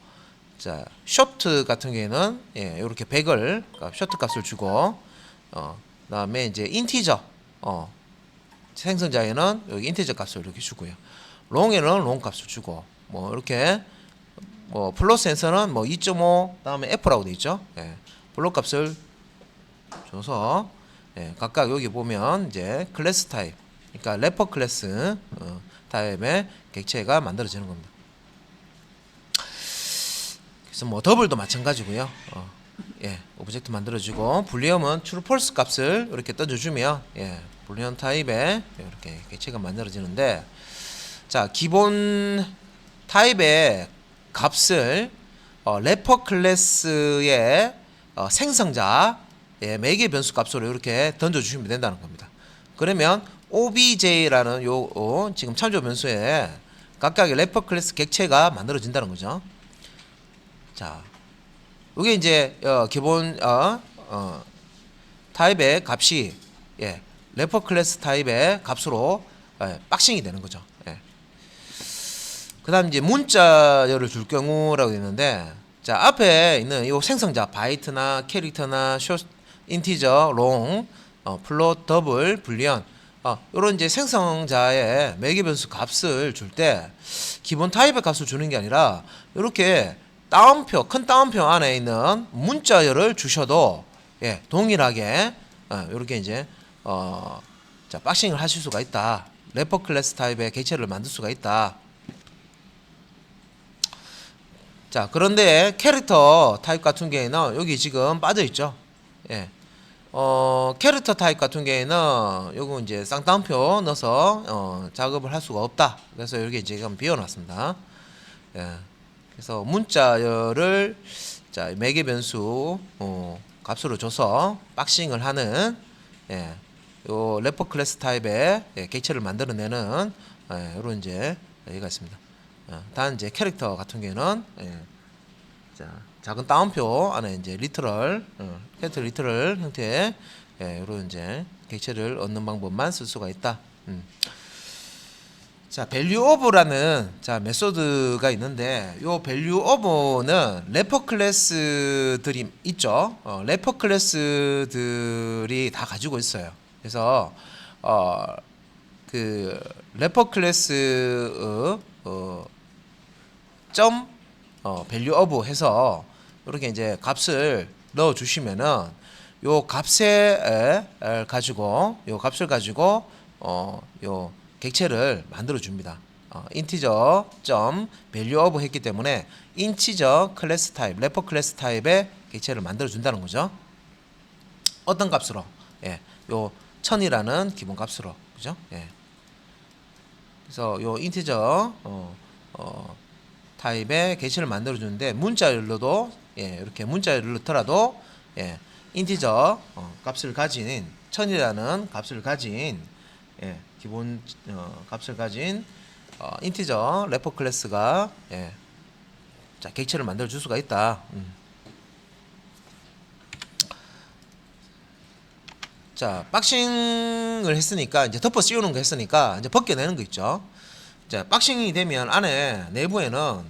자 쇼트 같은 경우에는 이렇게 100을 쇼트 값을 주고 그다음에 이제 인티저 생성자에는 여기 인티저 값을 이렇게 주고요. 롱에는 롱 값을 주고 뭐 이렇게 뭐 플롯 센서는 뭐 2.5 다음에 F라고 되어 있죠. 플롯 값을 줘서 각각 여기 보면 이제 클래스 타입, 그러니까 래퍼 클래스 타입의 객체가 만들어지는 겁니다. 그래서 뭐 더블도 마찬가지고요. 오브젝트 만들어주고 불리엄은 true false 값을 이렇게 던져주면 불리엄 타입의 이렇게 객체가 만들어지는데 자 기본 타입의 값을 래퍼 클래스의 생성자 매개 변수 값으로 이렇게 던져주시면 된다는 겁니다. 그러면 obj라는 요 지금 참조 변수에 각각의 래퍼 클래스 객체가 만들어진다는 거죠. 자, 이게 이제 기본 타입의 값이 래퍼 클래스 타입의 값으로 박싱이 되는 거죠. 그 다음 이제 문자열을 줄 경우라고 있는데 자 앞에 있는 이 생성자 바이트나 캐릭터나 숏 인티저 롱 플롯 더블 불리언 이런 이제 생성자의 매개 변수 값을 줄 때 기본 타입의 값을 주는 게 아니라 이렇게 따옴표 큰 따옴표 안에 있는 문자열을 주셔도 동일하게 이렇게 이제 자 박싱을 하실 수가 있다. 래퍼 클래스 타입의 객체를 만들 수가 있다. 자 그런데 캐릭터 타입 같은 경우에는 여기 지금 빠져 있죠. 캐릭터 타입 같은 경우에는 요거 이제 쌍따옴표 넣어서 작업을 할 수가 없다. 그래서 여기 지금 비워놨습니다. 그래서 문자열을 자 매개 변수 값으로 줘서 박싱을 하는 예, 요 래퍼 클래스 타입의 객체를 만들어내는 이런 이제 얘가 있습니다. 단 이제 캐릭터 같은 경우는 자 작은 따옴표 안에 이제 리터럴 캐릭터 리터럴 형태의 이런 이제 객체를 얻는 방법만 쓸 수가 있다. 자, 밸류 오브라는 자 메소드가 있는데 요 밸류 오브는 래퍼 클래스들이 있죠. 래퍼 클래스들이 다 가지고 있어요. 그래서 그 래퍼 클래스 점 밸류 오브 해서 이렇게 이제 값을 넣어 주시면은 요 값에 가지고 요 값을 가지고 요 객체를 만들어 줍니다. 인티저 점 밸류 오브 했기 때문에 인티저 클래스 타입, 래퍼 클래스 타입의 객체를 만들어 준다는 거죠. 어떤 값으로? 예. 요 1000이라는 기본 값으로. 그죠? 예. 그래서 요 인티저 타입의 객체를 만들어 주는데 문자열로도 이렇게 문자열을 넣더라도 인티저 값을 가진 1000이라는 값을 가진 기본 값을 가진 인티저 래퍼 클래스가 자 객체를 만들어 줄 수가 있다. 자 박싱을 했으니까 이제 덮어 씌우는 거 했으니까 이제 벗겨내는 거 있죠. 자 박싱이 되면 안에 내부에는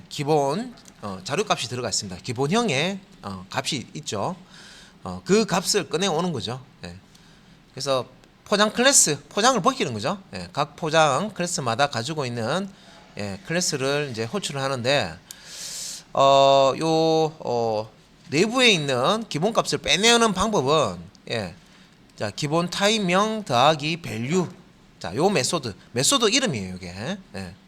기본 자료값이 들어가 있습니다. 기본형의 값이 있죠. 그 값을 꺼내 오는 거죠. 그래서 포장 클래스, 포장을 벗기는 거죠. 각 포장 클래스마다 가지고 있는 클래스를 이제 호출을 하는데 내부에 있는 기본 값을 빼내는 방법은 자 기본 타입명 더하기 밸류 자 요 메소드 이름이에요 이게.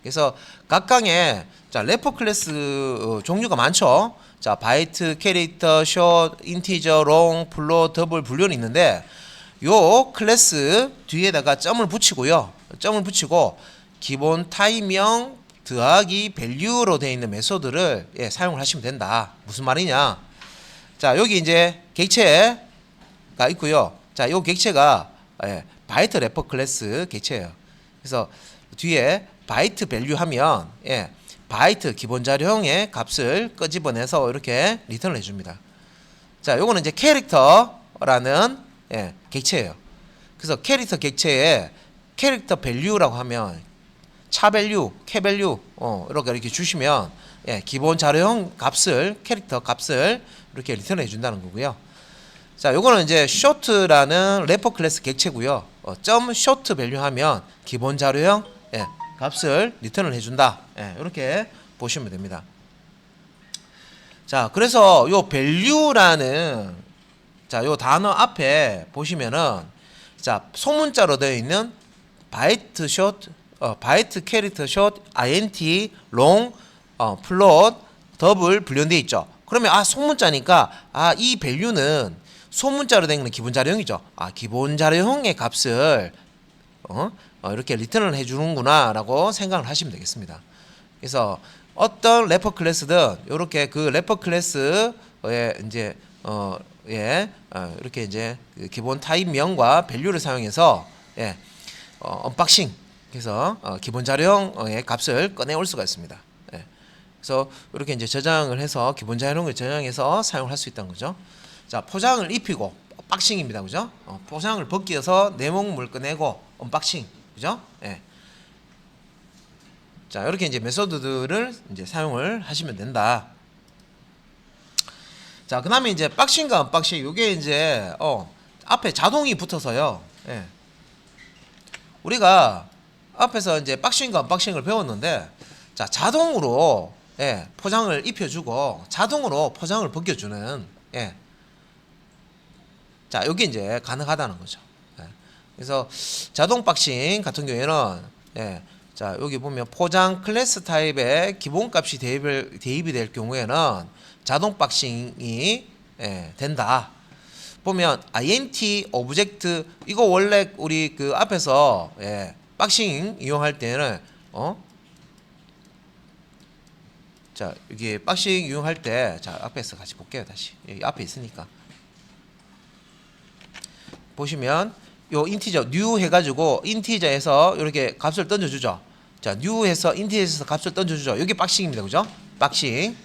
그래서 각각의 자 래퍼 클래스 종류가 많죠. 자 바이트, 캐릭터, 숏, 인티저, 롱, 플롯, 더블, 불륜이 있는데 요 클래스 뒤에다가 점을 붙이고요. 점을 붙이고 기본 타입명 더하기 밸류로 되어 있는 메소드를 사용을 하시면 된다. 무슨 말이냐? 자 여기 이제 객체가 있고요. 자 요 객체가 바이트 래퍼 클래스 객체예요. 그래서 뒤에 바이트 밸류 하면 바이트 기본 자료형의 값을 끄집어내서 이렇게 리턴을 해줍니다. 자 요거는 이제 캐릭터라는 객체예요. 그래서 캐릭터 객체에 캐릭터 밸류라고 하면 차 밸류, 캐 밸류 이렇게 주시면 기본 자료형 값을 캐릭터 값을 이렇게 리턴해 준다는 거고요. 자, 요거는 이제 short라는 래퍼 클래스 객체고요. 점 short 밸류 하면 기본 자료형 값을 리턴을 해준다. 이렇게 보시면 됩니다. 자, 그래서 요 value라는 자, 요 단어 앞에 보시면은 자, 소문자로 되어 있는 바이트 숏, 바이트 캐릭터 숏, int, 롱, 플롯, 더블 분류되어 있죠. 그러면 소문자니까 이 밸류는 소문자로 되어 있는 기본 자료형이죠. 기본 자료형의 값을 이렇게 리턴을 해주는구나라고 생각을 하시면 되겠습니다. 그래서 어떤 래퍼 클래스든 이렇게 그 래퍼 클래스의 이제 이렇게 이제 그 기본 타입명과 밸류를 사용해서 언박싱 그래서 기본 자료형의 값을 꺼내 올 수가 있습니다. 그래서 이렇게 이제 저장을 해서 기본 자료형을 저장해서 사용할 수 있다는 거죠. 자 포장을 입히고 박싱입니다, 그죠? 포장을 벗겨서 내목물 꺼내고 언박싱, 그죠? 자 이렇게 이제 메소드들을 이제 사용을 하시면 된다. 자, 그다음에 이제 박싱과 언박싱 요게 이제 앞에 자동이 붙어서요. 우리가 앞에서 이제 박싱과 언박싱을 배웠는데 자, 자동으로 포장을 입혀 주고 자동으로 포장을 벗겨 주는 자, 요게 이제 가능하다는 거죠. 그래서 자동 박싱 같은 경우에는 자, 여기 보면 포장 클래스 타입의 기본값이 대입이 될 경우에는 자동 박싱이 된다. 보면 int 오브젝트 이거 원래 우리 그 앞에서 박싱 이용할 때는 자, 여기 박싱 이용할 때, 자, 앞에서 같이 볼게요. 다시. 여기 앞에 있으니까. 보시면, 요 인티저, new 해가지고, 인티저에서 이렇게 값을 던져주죠. 자, new 해서 인티저에서 값을 던져주죠. 여기 박싱입니다. 그죠? 박싱.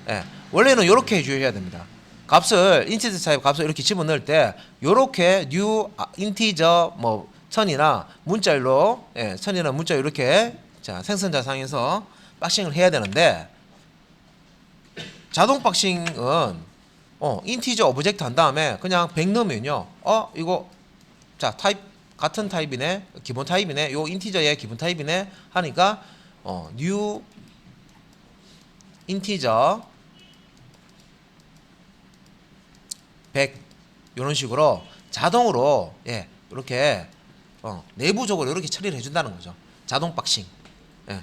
예. 원래는 이렇게 해줘야 됩니다. 값을, 인티저 타입 값을 이렇게 집어넣을 때, 요렇게 new, 인티저, 뭐, 천이나 문자열로, 예, 천이나 문자 이렇게, 자, 생성자상에서 박싱을 해야 되는데, 자동 박싱은 인티저 오브젝트 한 다음에 그냥 100 넣으면요. 이거 자, 타입 같은 타입이네. 기본 타입이네. 요 인티저의 기본 타입이네 하니까 new 인티저 100 요런 식으로 자동으로 이렇게 내부적으로 이렇게 처리를 해 준다는 거죠. 자동 박싱. 예.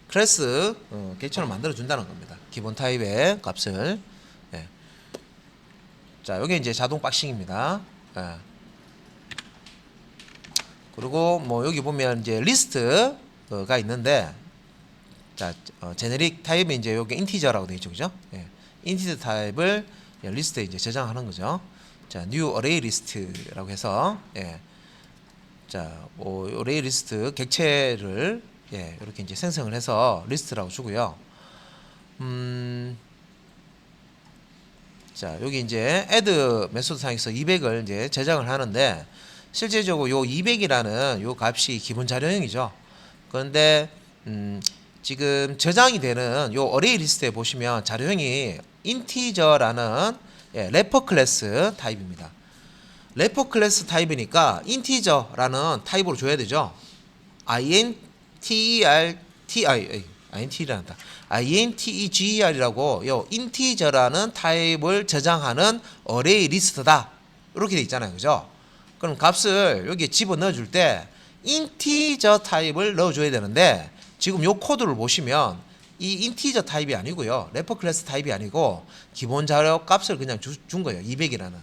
클래스 객체를 만들어 준다는 겁니다. 기본 타입의 값을. 예. 자, 여기 이제 자동 박싱입니다. 예. 그리고 뭐 여기 보면 이제 리스트가 있는데, 자, 제네릭 타입이 이제 여기 인티저라고 되어 있죠, 그죠? 예. 인티저 타입을 리스트에 이제 저장하는 거죠. 자, new array list라고 해서, 예. 자, 뭐 array 리스트 객체를 이렇게 이제 생성을 해서 리스트라고 주고요. 자, 여기 이제 add 메소드 상에서 200을 이제 저장을 하는데, 실제적으로 요 200이라는 요 값이 기본 자료형이죠. 그런데 지금 저장이 되는 요 array 리스트에 보시면 자료형이 인티저라는 래퍼 클래스 타입입니다. 래퍼 클래스 타입이니까 인티저라는 타입으로 줘야 되죠. integer이라고 요 인티저라는 타입을 저장하는 어레이 리스트다. 이렇게 돼 있잖아요. 그죠? 그럼 값을 여기에 집어넣어 줄 때 인티저 타입을 넣어 줘야 되는데, 지금 요 코드를 보시면 이 인티저 타입이 아니고요. 래퍼 클래스 타입이 아니고 기본 자료 값을 그냥 준 거예요. 200이라는.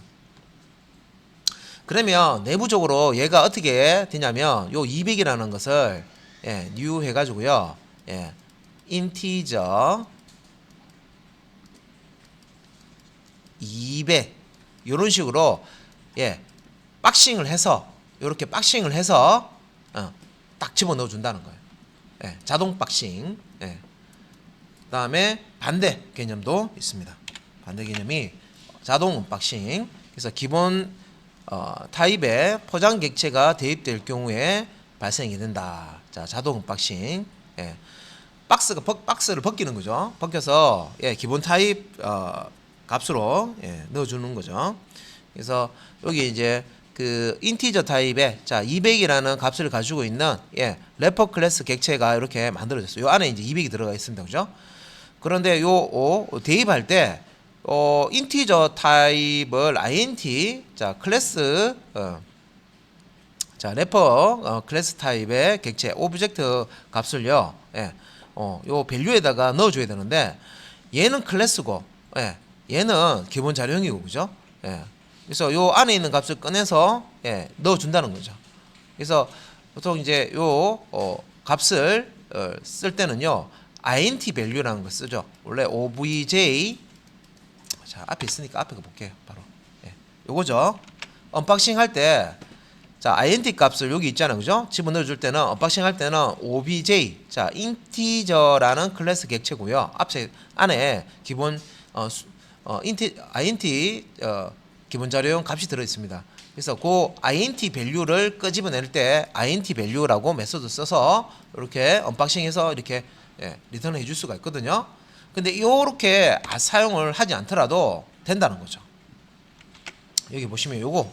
그러면 내부적으로 얘가 어떻게 되냐면 요 200이라는 것을 new 해가지고요. 인티저 200 이런 식으로 박싱을 해서 이렇게 박싱을 해서 딱 집어넣어 준다는 거예요. 자동 박싱. 그다음에 반대 개념도 있습니다. 반대 개념이 자동 박싱. 그래서 기본 타입의 포장 객체가 대입될 경우에 발생이 된다. 자, 자동 박싱. 박스를 벗기는 거죠. 벗겨서 기본 타입 값으로 넣어주는 거죠. 그래서 여기 이제 그 인티저 타입의 자 200이라는 값을 가지고 있는 래퍼 클래스 객체가 이렇게 만들어졌어요. 요 안에 이제 200이 들어가 있습니다. 그죠? 그런데 요 대입할 때 인티저 타입을 int 자 클래스 자 래퍼 클래스 타입의 객체 오브젝트 값을요 요 밸류에다가 넣어줘야 되는데, 얘는 클래스고 얘는 기본 자료형이고, 그죠? 그래서 요 안에 있는 값을 꺼내서 넣어준다는 거죠. 그래서 보통 이제 요 값을 쓸 때는요 int value라는 걸 쓰죠. 원래 obj 자 앞에 있으니까 앞에 거 볼게요. 바로 요거죠. 언박싱 할 때 자 int 값을 여기 있잖아요, 그죠? 집어넣어 줄 때는 언박싱 할 때는 obj 자 인티저라는 클래스 객체고요. 앞에 안에 기본 int 기본 자료용 값이 들어 있습니다. 그래서 그 int value를 끄집어낼 때 int value라고 메소드 써서 이렇게 언박싱해서 이렇게 리턴을 해줄 수가 있거든요. 근데 이렇게 사용을 하지 않더라도 된다는 거죠. 여기 보시면 요거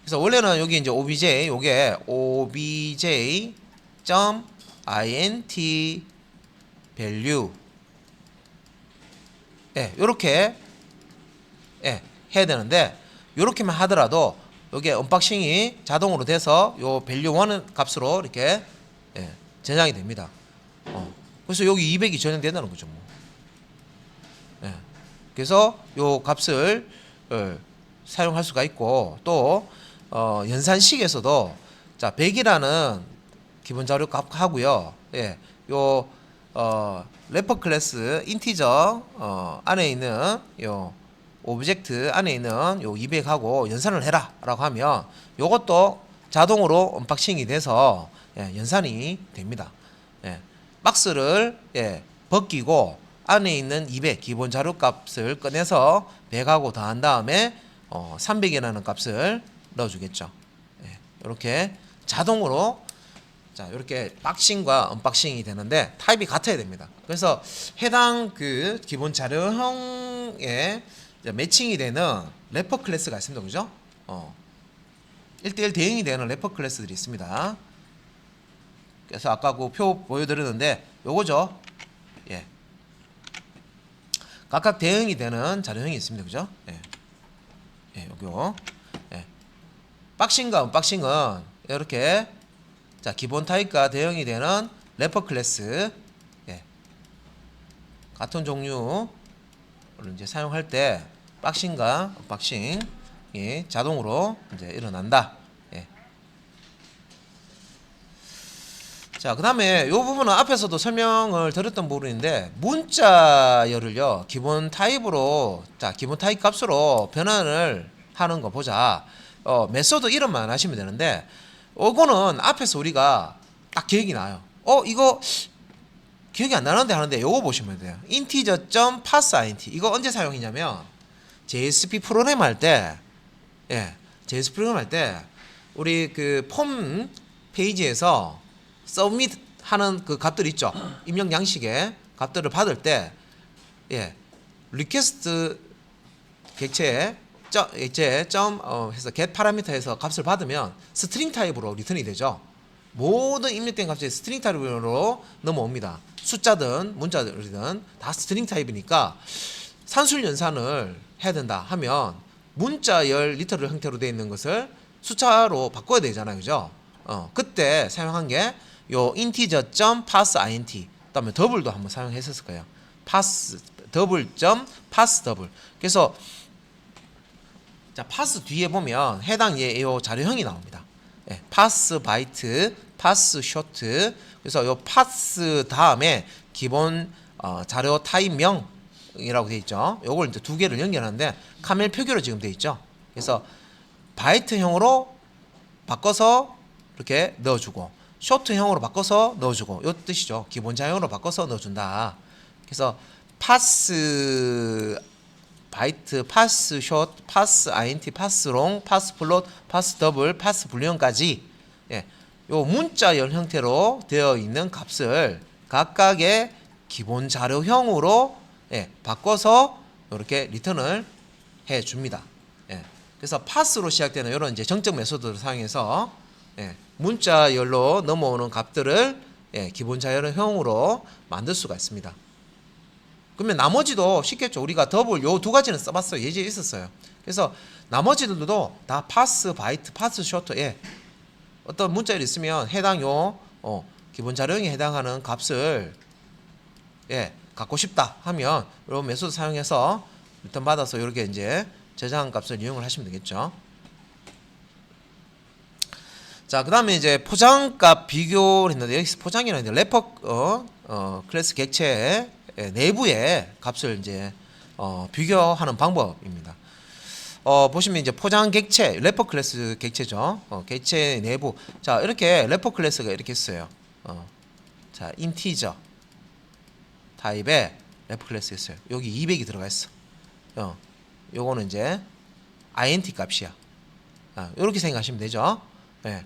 그래서 원래는 여기 이제 obj 요게 obj.int value 요렇게 해야 되는데, 요렇게만 하더라도 요게 언박싱이 자동으로 돼서 요 value 1 값으로 이렇게 저장이 됩니다. 그래서 여기 200이 저장된다는 거죠. 뭐. 그래서 요 값을 사용할 수가 있고, 또 연산식에서도 자 100이라는 기본 자료 값 하고요. 예. 요 래퍼 클래스 인티저 안에 있는 요 오브젝트 안에 있는 요 200하고 연산을 해라라고 하면 요것도 자동으로 언박싱이 돼서 예, 연산이 됩니다. 예. 박스를 예, 벗기고 안에 있는 200 기본 자료 값을 꺼내서 100하고 더한 다음에 300이라는 값을 넣어주겠죠. 예, 이렇게 자동으로 자 이렇게 박싱과 언박싱이 되는데 타입이 같아야 됩니다. 그래서 해당 그 기본 자료형에 매칭이 되는 래퍼 클래스가 있습니다. 그죠? 1대1 대응이 되는 래퍼 클래스들이 있습니다. 그래서 아까 그 표 보여드렸는데 요거죠. 예. 각각 대응이 되는 자료형이 있습니다. 그죠? 예. 예, 요거. 예. 박싱과 언박싱은 이렇게 자, 기본 타입과 대응이 되는 래퍼 클래스. 예. 같은 종류를 이제 사용할 때 박싱과 언박싱이 자동으로 이제 일어난다. 예. 자, 그다음에 이 부분은 앞에서도 설명을 드렸던 부분인데 문자열을요 기본 타입으로 자 기본 타입 값으로 변환을 하는 거 보자. 메소드 이름만 하시면 되는데 이거는 앞에서 우리가 딱 기억이 나요. 이거 기억이 안 나는데 하는데 요거 보시면 돼요. integer.parseInt 이거 언제 사용했냐면 JSP 프로그램 할 때 예, JSP 프로그램 할 때 우리 그 폼 페이지에서 서밋 하는 그 값들 있죠. 입력 양식의 값들을 받을 때 예, 리퀘스트 객체에 해서 get 파라미터에서 값을 받으면 스트링 타입으로 리턴이 되죠. 모든 입력된 값이 스트링 타입으로 넘어옵니다. 숫자든 문자든 다 스트링 타입이니까 산술 연산을 해야 된다 하면 문자열 리터럴 형태로 되어 있는 것을 숫자로 바꿔야 되잖아요. 그죠? 그때 사용한 게 요 integer.parseInt 그다음에 더블도 한번 사용했었을 거예요. 더블. 그래서 자, 파스 뒤에 보면 해당 요 자료형이 나옵니다. 예, 파스 바이트, 파스 쇼트. 그래서 요 파스 다음에 기본 자료 타입명이라고 되어 있죠. 요걸 이제 두 개를 연결하는데 카멜 표기로 지금 되어 있죠. 그래서 바이트형으로 바꿔서 이렇게 넣어주고 쇼트형으로 바꿔서 넣어주고 요 뜻이죠. 기본 자형으로 바꿔서 넣어준다. 그래서 파스 바이트, 파스 숏, 파스 INT, 파스 롱, 파스 플롯, 파스 더블, 파스 불리언까지 예, 요 문자열 형태로 되어 있는 값을 각각의 기본 자료형으로 예, 바꿔서 이렇게 리턴을 해 줍니다. 예, 그래서 파스로 시작되는 이런 이제 정적 메소드를 사용해서 예, 문자열로 넘어오는 값들을 예, 기본 자료형으로 만들 수가 있습니다. 그러면 나머지도 쉽겠죠. 우리가 더블 요 두 가지는 써봤어요. 예제에 있었어요. 그래서 나머지들도 다 파스, 바이트, 파스, 쇼트 예. 어떤 문자열이 있으면 해당 요 기본 자료형에 해당하는 값을 예, 갖고 싶다 하면 요 메소드 사용해서 리턴 받아서 이렇게 이제 저장한 값을 이용을 하시면 되겠죠. 자, 그다음에 이제 포장값 비교를 했는데 여기서 포장이라는 이제 래퍼 클래스 객체 내부의 값을 이제 비교하는 방법입니다. 보시면 이제 포장 객체, 래퍼 클래스 객체죠. 객체 내부. 자, 이렇게 래퍼 클래스가 이렇게 있어요. 자, 인티저 타입의 래퍼 클래스 있어요. 여기 200이 들어가 있어. 요거는 이제 int 값이야. 이렇게 생각하시면 되죠. 예.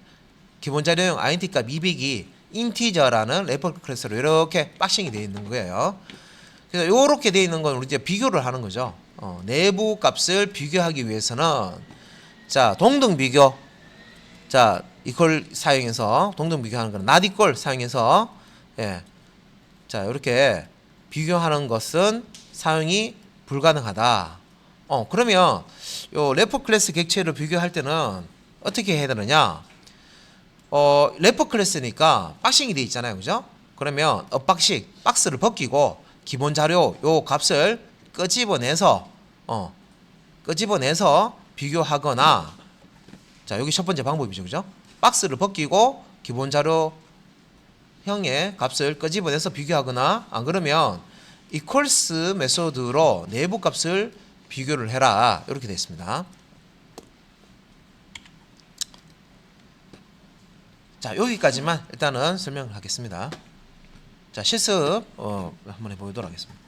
기본 자료용 int 값 200이 인티저라는 래퍼 클래스로 이렇게 박싱이 되어 있는 거예요. 그래서 이렇게 되어 있는 건 우리 이제 비교를 하는 거죠. 내부 값을 비교하기 위해서는 자 동등 비교, 자 이걸 사용해서 동등 비교하는 거는 not equal 사용해서 예, 자 이렇게 비교하는 것은 사용이 불가능하다. 그러면 요 래퍼 클래스 객체를 비교할 때는 어떻게 해야 되느냐? 래퍼 클래스니까 박싱이 돼 있잖아요, 그죠? 그러면 박싱 박스를 벗기고 기본 자료 요 값을 끄집어내서 비교하거나 자 여기 첫 번째 방법이죠, 그죠? 박스를 벗기고 기본 자료 형의 값을 끄집어내서 비교하거나 안 그러면 equals 메소드로 내부 값을 비교를 해라. 이렇게 되어 있습니다. 자, 여기까지만 일단은 설명을 하겠습니다. 자, 실습 한번 해보도록 하겠습니다.